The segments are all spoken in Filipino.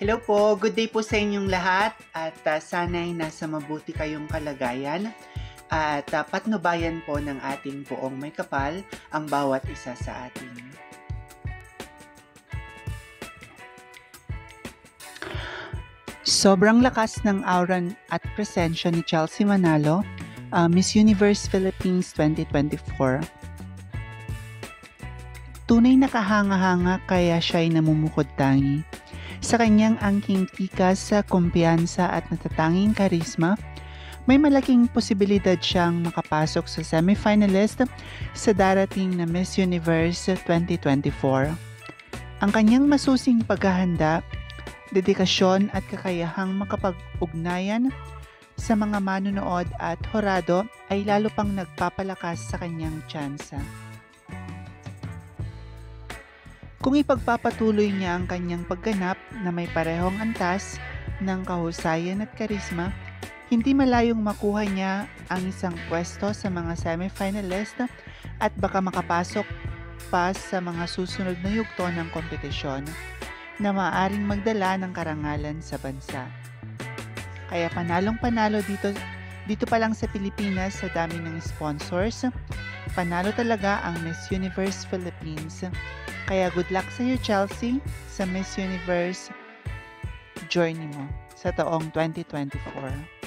Hello po, good day po sa inyong lahat at sana'y nasa mabuti kayong kalagayan at patnubayan po ng ating poong may kapal ang bawat isa sa atin. Sobrang lakas ng aura at presensya ni Chelsea Manalo, Miss Universe Philippines 2024. Tunay na kahanga-hanga kaya siya'y namumukod-tangi. Sa kanyang angking tikas, kumpiyansa at natatanging karisma, may malaking posibilidad siyang makapasok sa semifinalist sa darating na Miss Universe 2024. Ang kanyang masusing paghahanda, dedikasyon at kakayahang makapag-ugnayan sa mga manunood at horado ay lalo pang nagpapalakas sa kanyang tsansa. Kung ipagpapatuloy niya ang kanyang pagganap na may parehong antas ng kahusayan at karisma, hindi malayong makuha niya ang isang pwesto sa mga semifinalist at baka makapasok pa sa mga susunod na yugto ng kompetisyon na maaaring magdala ng karangalan sa bansa. Kaya panalong-panalo dito pa lang sa Pilipinas sa dami ng sponsors. Panalo talaga ang Miss Universe Philippines. Kaya good luck sa iyo, Chelsea, sa Miss Universe journey mo sa taong 2024.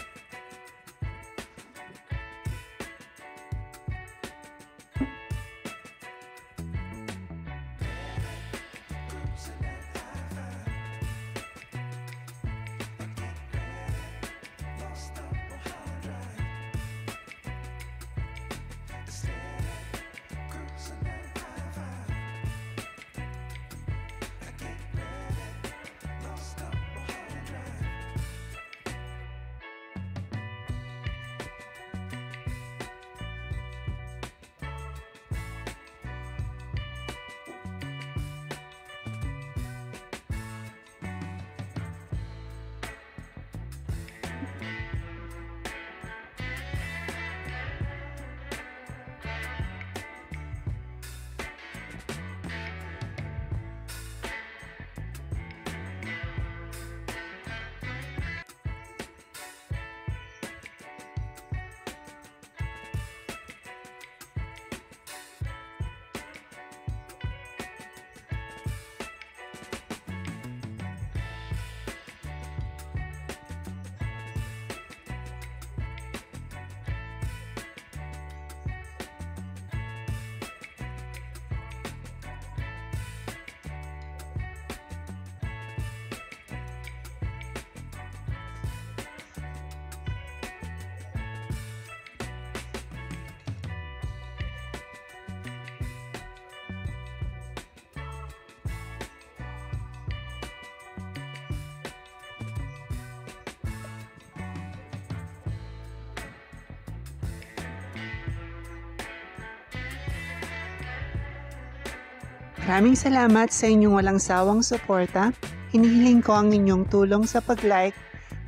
Maraming salamat sa inyong walang sawang suporta. Hinihiling ko ang inyong tulong sa pag-like,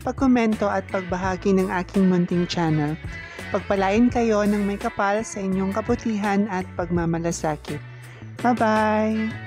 pag-komento at pagbahagi ng aking munting channel. Pagpalain kayo ng may kapal sa inyong kabutihan at pagmamalasakit. Bye-bye!